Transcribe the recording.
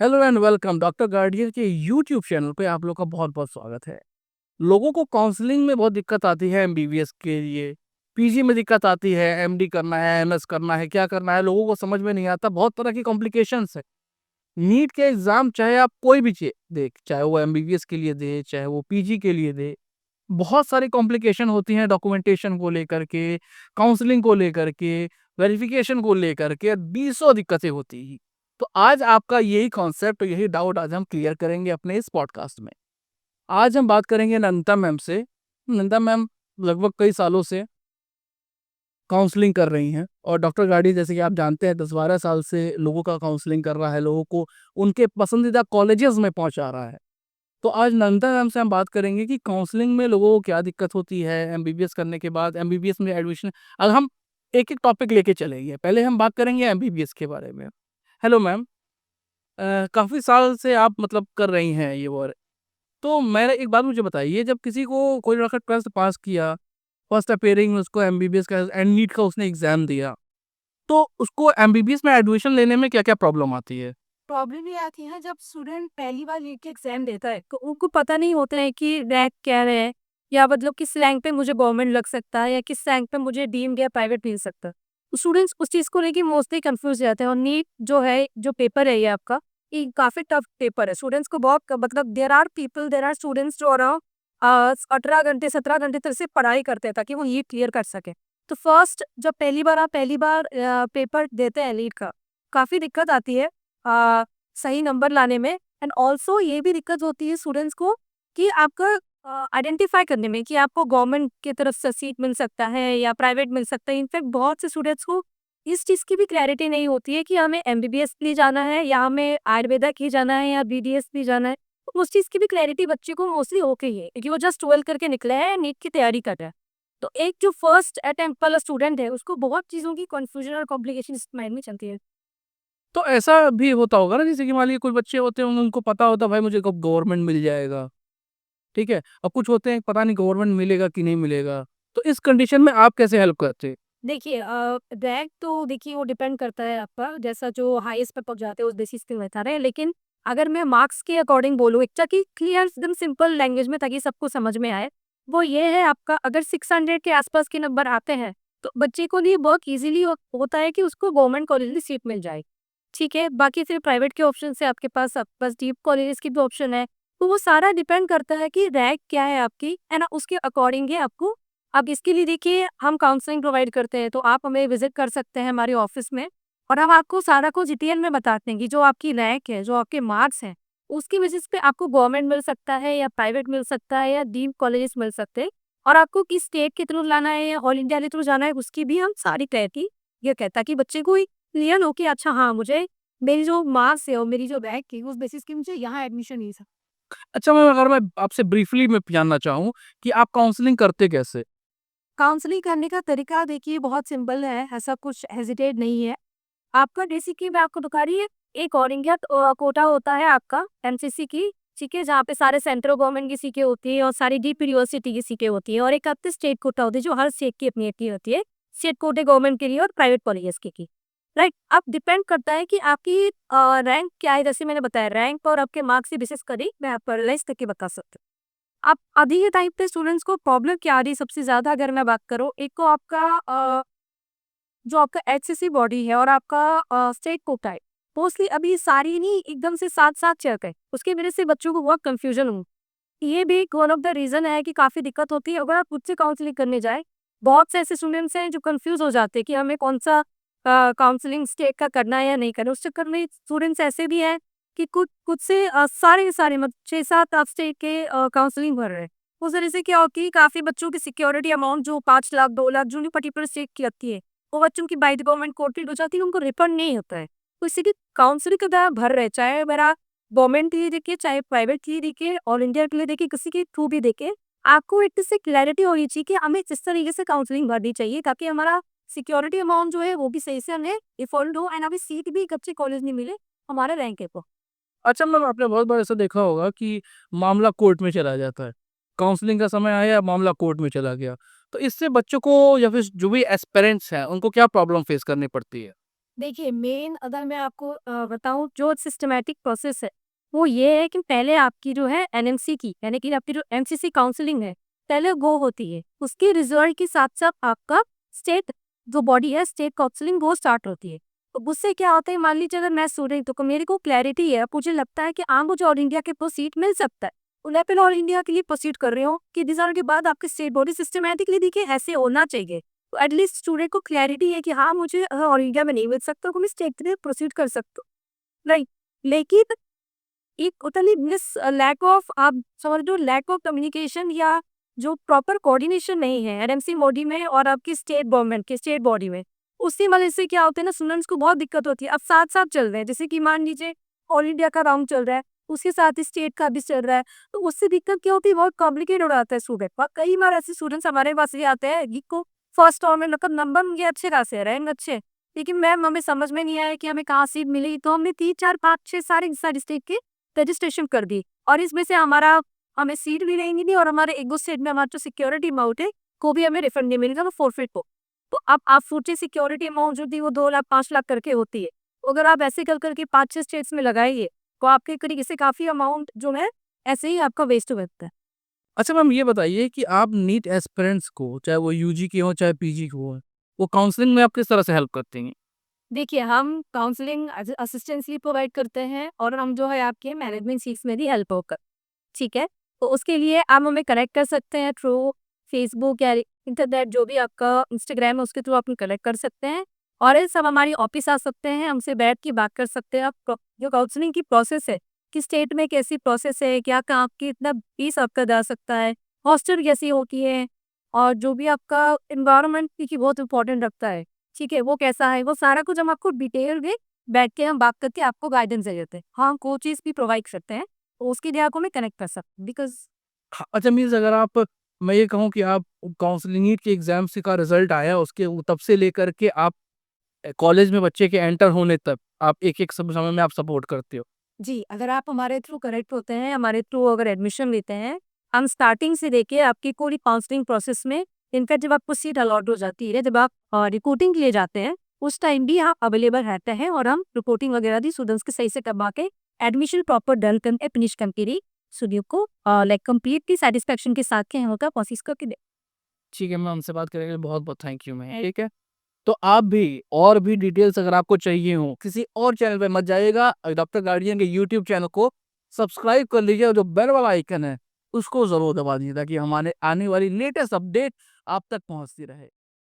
Hello and welcome doctor guardian के YouTube channel पे आप लोग का बहुत-बहुत स्वागत है। लोगों को काउंसलिंग में बहुत दिक्कत आती है एमबीबीएस के लिए, पीजी में दिक्कत आती है, एमडी करना है, एमएस करना है, क्या करना है, लोगों को समझ में नहीं आता, बहुत तरह की कॉम्प्लिकेशंस है। नीट के एग्ज़ाम चाहे आप कोई भी दें, चाहे वो एमबीबीएस के लिए दें, चाहे वो पीजी के लिए दें, बहुत सारी कॉम्प्लिकेशन होती हैं डॉक्यूमेंटेशन को लेकर के, काउंसलिंग को लेकर के, वेरिफिकेशन को लेकर के, बीसों दिक्कतें होती हैं। तो आज आपका यही कॉन्सेप्ट, यही डाउट आज हम क्लियर करेंगे अपने इस पॉडकास्ट में। आज हम बात करेंगे नंदिता मैम से। नंदिता मैम लगभग कई सालों से काउंसलिंग कर रही हैं और डॉक्टर गाड़ी जैसे कि आप जानते हैं 10-12 साल से लोगों का काउंसलिंग कर रहा है, लोगों को उनके पसंदीदा कॉलेजेस में पहुंचा रहा है। तो आज नंदिता मैम से हम बात करेंगे कि काउंसलिंग में लोगों को क्या दिक्कत होती है एमबीबीएस करने के बाद, एमबीबीएस में एडमिशन। अब हम एक-एक टॉपिक लेके चलेंगे। पहले हम बात करेंगे एमबीबीएस के बारे में। हेलो मैम, काफ़ी साल से आप मतलब कर रही हैं ये वो। तो मैं एक बात मुझे बताइए, जब किसी को कोई लड़का 12th पास किया, फर्स्ट अपीयरिंग में उसको एमबीबीएस का एंड नीट का उसने एग्ज़ाम दिया, तो उसको एमबीबीएस में एडमिशन लेने में क्या-क्या प्रॉब्लम आती है? प्रॉब्लम ये आती है जब स्टूडेंट पहली बार नीट के एग्जाम देता है तो उनको पता नहीं होता है कि रैंक क्या है या मतलब किस रैंक पे मुझे गवर्नमेंट लग सकता है या किस रैंक पे मुझे डीम्ड या प्राइवेट मिल सकता है। तो स्टूडेंट्स उस चीज़ को लेके मोस्टली कंफ्यूज रहते हैं और नीट जो है जो पेपर है ये आपका ये काफ़ी टफ पेपर है। स्टूडेंट्स को बहुत मतलब देर आर स्टूडेंट्स जो अराउंड 18 घंटे 17 घंटे तक से पढ़ाई करते हैं ताकि वो नीट क्लियर कर सके। तो फर्स्ट जब पहली बार पेपर देते हैं नीट का काफ़ी दिक्कत आती है सही नंबर लाने में एंड ऑल्सो ये भी दिक्कत होती है स्टूडेंट्स को कि आपका आइडेंटिफाई करने में कि आपको गवर्नमेंट की तरफ से सीट मिल सकता है या प्राइवेट मिल सकता है। इनफैक्ट बहुत से स्टूडेंट्स को इस चीज़ की भी क्लैरिटी नहीं होती है कि हमें एमबीबीएस के लिए जाना है या हमें आयुर्वेदा के लिए जाना है या बीडीएस भी जाना है। तो उस चीज़ की भी क्लैरिटी बच्चे को मोस्टली होके ही है क्योंकि वो जस्ट 12 करके निकला है नीट की तैयारी कर रहा है। तो एक जो फर्स्ट अटेम्प्ट वाला स्टूडेंट है उसको बहुत चीज़ों की कन्फ्यूजन और कॉम्प्लिकेशन माइंड में चलती है। तो ऐसा भी होता होगा ना, जैसे कि मान लीजिए कुछ बच्चे होते हैं उनको पता होता है भाई मुझे कब गवर्नमेंट मिल जाएगा, ठीक है? और कुछ होते हैं पता नहीं गवर्नमेंट मिलेगा कि नहीं मिलेगा। तो इस कंडीशन में आप कैसे हेल्प करते? देखिए रैंक तो देखिए वो डिपेंड करता है आपका जैसा जो हाईएस्ट पे पहुँच जाते हैं उस बेसिस पे बता रहे हैं। लेकिन अगर मैं मार्क्स के अकॉर्डिंग बोलूँ एक ताकि क्लियर एकदम सिंपल लैंग्वेज में ताकि सबको समझ में आए, वो ये है आपका अगर 600 के आस-पास के नंबर आते हैं, तो बच्चे को लिए बहुत ईज़िली होता है कि उसको गवर्नमेंट कॉलेज में सीट मिल जाए। ठीक है? बाकी फिर प्राइवेट के ऑप्शन है आपके पास डीप कॉलेजेस की भी ऑप्शन है। तो वो सारा डिपेंड करता है कि रैंक क्या है आपकी, है ना? उसके अकॉर्डिंग ही आपको अब इसके लिए देखिए हम काउंसलिंग प्रोवाइड करते हैं, तो आप हमें विज़िट कर सकते हैं हमारे ऑफ़िस में और हम आपको सारा कुछ डिटेल में बताते हैं कि जो आपकी रैंक है, जो आपके मार्क्स हैं, उसकी बेसिस पे आपको गवर्नमेंट मिल सकता है या प्राइवेट मिल सकता है या डीम्ड कॉलेजेस मिल सकते हैं और आपको किस स्टेट के थ्रू लाना है या ऑल इंडिया के थ्रू जाना है, उसकी भी हम सारी क्लैरिटी ये कहता है कि बच्चे को क्लियर हो कि अच्छा हाँ, मुझे मेरी जो मार्क्स है और मेरी जो रैंक है, उस बेसिस की मुझे यहाँ एडमिशन मिल सकता है। अच्छा मैम, अगर मैं आपसे ब्रीफली मैं जानना चाहूँ कि आप काउंसलिंग करते कैसे? काउंसलिंग करने का तरीका देखिए बहुत सिंपल है, ऐसा कुछ हेजिटेट नहीं है। आपका बेसिकली मैं आपको बता रही है, एक ऑल इंडिया कोटा होता है आपका एमसीसी की, ठीक है? जहाँ पे सारे सेंट्रल गवर्नमेंट की सीटें होती हैं और सारी डीप यूनिवर्सिटी की सीटें होती हैं और एक आपकी स्टेट कोटा होती है, जो हर स्टेट की अपनी-अपनी होती है। स्टेट कोटे गवर्नमेंट के लिए और प्राइवेट कॉलेजेस के की, राइट? अब डिपेंड करता है कि आपकी रैंक क्या है, जैसे मैंने बताया रैंक और आपके मार्क्स से बेसिस कर ही मैं आपको एनालाइज़ करके बता सकती हूँ। अब अभी के टाइम पे स्टूडेंट्स को प्रॉब्लम क्या आ रही है सबसे ज़्यादा अगर मैं बात करूँ, एक तो आपका जो आपका एचसीसी बॉडी है और आपका स्टेट कोटा है, मोस्टली अभी सारी नहीं एकदम से साथ-साथ चल गए। उसकी वजह से बच्चों को बहुत कन्फ्यूजन हुई। ये भी एक वन ऑफ द रीज़न है कि काफ़ी दिक्कत होती है। अगर आप खुद से काउंसलिंग करने जाएँ, बहुत से ऐसे स्टूडेंट्स हैं जो कन्फ्यूज़ हो जाते हैं कि हमें कौन-सा काउंसलिंग स्टेट का करना है या नहीं करना है। उस चक्कर में स्टूडेंट्स ऐसे भी हैं कि खुद खुद से सारे के सारे मतलब 6-7 आप स्टेट के काउंसलिंग भर रहे हैं। उस वजह से क्या होती है काफ़ी बच्चों की सिक्योरिटी अमाउंट जो 5 लाख, 2 लाख जो भी पर्टिकुलर स्टेट की लगती है, वो बच्चों की बाय द गवर्नमेंट कोटेड हो जाती है, उनको रिफंड नहीं होता है। तो इसी की काउंसलिंग अगर आप भर रहे हैं, चाहे मेरा गवर्नमेंट के लिए देखिए, चाहे प्राइवेट के लिए देखिए, ऑल इंडिया के लिए देखिए, किसी के थ्रू भी देखिए, आपको एक इससे क्लैरिटी होनी चाहिए कि हमें किस तरीके से काउंसलिंग भरनी चाहिए ताकि हमारा सिक्योरिटी अमाउंट जो है वो भी सही से हमें रिफंड हो एंड हमें सीट भी एक अच्छे कॉलेज में मिले हमारे रैंक के को। अच्छा मैम, आपने बहुत बार ऐसा देखा होगा कि मामला कोर्ट में चला जाता है। काउंसलिंग का समय आया, मामला कोर्ट में चला गया। तो इससे बच्चों को या फिर जो भी एस्पिरेंट्स हैं, उनको क्या प्रॉब्लम फेस करनी पड़ती है? देखिए, मेन अगर मैं आपको बताऊँ जो सिस्टमैटिक प्रोसेस है, वो ये है कि पहले आपकी जो है एनएमसी की यानी कि आपकी जो एमसीसी काउंसलिंग है, पहले वो होती है। उसके रिज़ल्ट के साथ-साथ आपका स्टेट जो बॉडी है स्टेट काउंसलिंग वो स्टार्ट होती है। तो उससे क्या होता है मान लीजिए अगर मैं स्टूडेंट हूँ तो मेरे को क्लैरिटी है, मुझे लगता है कि मुझे ऑल इंडिया के पर सीट मिल सकता है। तो मैं पहले ऑल इंडिया के लिए प्रोसीड कर रही हूँ कि रिज़ल्ट के बाद आपकी स्टेट बॉडी सिस्टमैटिकली देखिए ऐसे होना चाहिए। तो एटलीस्ट स्टूडेंट को क्लैरिटी है कि हाँ, मुझे ऑल इंडिया में नहीं मिल सकता तो मैं स्टेट के लिए प्रोसीड कर सकता हूँ, राइट। लेकिन एक होता नहीं लैक ऑफ आप समझ लो लैक ऑफ कम्युनिकेशन या जो प्रॉपर कोऑर्डिनेशन नहीं है एनएमसी बॉडी में और आपकी स्टेट गवर्नमेंट की स्टेट बॉडी में, उसी वजह से क्या होता है ना स्टूडेंट्स को बहुत दिक्कत होती है। अब साथ-साथ चल रहे हैं जैसे कि मान लीजिए ऑल इंडिया का राउंड चल रहा है, उसके साथ ही स्टेट का भी चल रहा है, तो उससे दिक्कत क्या होती है बहुत कॉम्प्लिकेटेड हो जाता है स्टूडेंट का। कई बार ऐसे स्टूडेंट्स हमारे पास ये आते हैं जिनको फर्स्ट टर्म में मतलब नंबर उनके अच्छे खासे हैं, रैंक अच्छे हैं। लेकिन मैम हमें समझ में नहीं आया कि हमें कहाँ सीट मिली, तो हमने 3, 4, 5, 6 सारे स्टेट के रजिस्ट्रेशन कर दी और इसमें से हमें सीट भी नहीं मिली और हमारे एक दो स्टेट में हमारा जो सिक्योरिटी अमाउंट है वो भी हमें रिफंड नहीं मिलेगा, वो फॉरफिट हो। तो अब आप सोचिए सिक्योरिटी अमाउंट जो थी वो 2 लाख 5 लाख करके होती है। तो अगर आप ऐसे कर करके 5-6 स्टेट्स में लगाएंगे तो आपके तरीके से काफी अमाउंट जो है ऐसे ही आपका वेस्ट हो जाता है। अच्छा मैम ये बताइए कि आप नीट एस्पिरेंट्स को, चाहे वो यूजी के हों, चाहे पीजी के हों, वो काउंसलिंग में आप किस तरह से हेल्प करती हैं? देखिए, हम काउंसलिंग असिस्टेंसी प्रोवाइड करते हैं और हम जो है आपके मैनेजमेंट सीट्स में भी हेल्प होकर ठीक है? तो उसके लिए आप हमें कनेक्ट कर सकते हैं थ्रू फेसबुक या इंटरनेट जो भी आपका इंस्टाग्राम है उसके थ्रू आप कनेक्ट कर सकते हैं और एल्स आप हमारी ऑफिस आ सकते हैं, हमसे बैठ के बात कर सकते हैं। आप जो काउंसलिंग की प्रोसेस है, किस स्टेट में कैसी प्रोसेस है, क्या काम कितना फीस आपका जा सकता है, हॉस्टल कैसी होती है और जो भी आपका एनवायरनमेंट देखिए बहुत इंपॉर्टेंट रखता है, ठीक है? वो कैसा है, वो सारा कुछ हम आपको डिटेल में बैठ के हम बात करके आपको गाइडेंस दे देते हैं। हाँ, कोचेज़ भी प्रोवाइड करते हैं। तो उसके लिए आपको मैं कनेक्ट कर सकती हूँ बिकॉज़ हाँ, अच्छा मीन्स अगर आप मैं ये कहूँ कि आप काउंसलिंग नीट के एग्ज़ाम्स का रिज़ल्ट आया उसके तब से लेकर के आप कॉलेज में बच्चे के एंटर होने तक, आप एक-एक समय में आप सपोर्ट करते हो। जी, अगर आप हमारे थ्रू कनेक्ट होते हैं, हमारे थ्रू अगर एडमिशन लेते हैं, हम स्टार्टिंग से लेके आपकी पूरी काउंसलिंग प्रोसेस में इनफैक्ट जब आपको सीट अलॉट हो जाती है, जब आप रिपोर्टिंग के लिए जाते हैं, उस टाइम भी आप अवेलेबल रहते हैं और हम रिपोर्टिंग वगैरह भी स्टूडेंट्स के सही से करवा के एडमिशन प्रॉपर डन करके फिनिश करके ही स्टूडेंट को लाइक कंप्लीटली सैटिस्फैक्शन के साथ के हम लोग का प्रोसेस करके दे ठीक है मैम, हमसे बात करने के लिए बहुत-बहुत थैंक यू मैम, ठीक है? तो आप भी और भी डिटेल्स अगर आपको चाहिए हो, किसी और चैनल पे मत जाइएगा, डॉक्टर गार्डियन के यूट्यूब चैनल को सब्सक्राइब कर लीजिए और जो बेल वाला आइकन है, उसको ज़रूर दबा दीजिए ताकि हमारे आने वाली लेटेस्ट अपडेट आप तक पहुँचती रहे।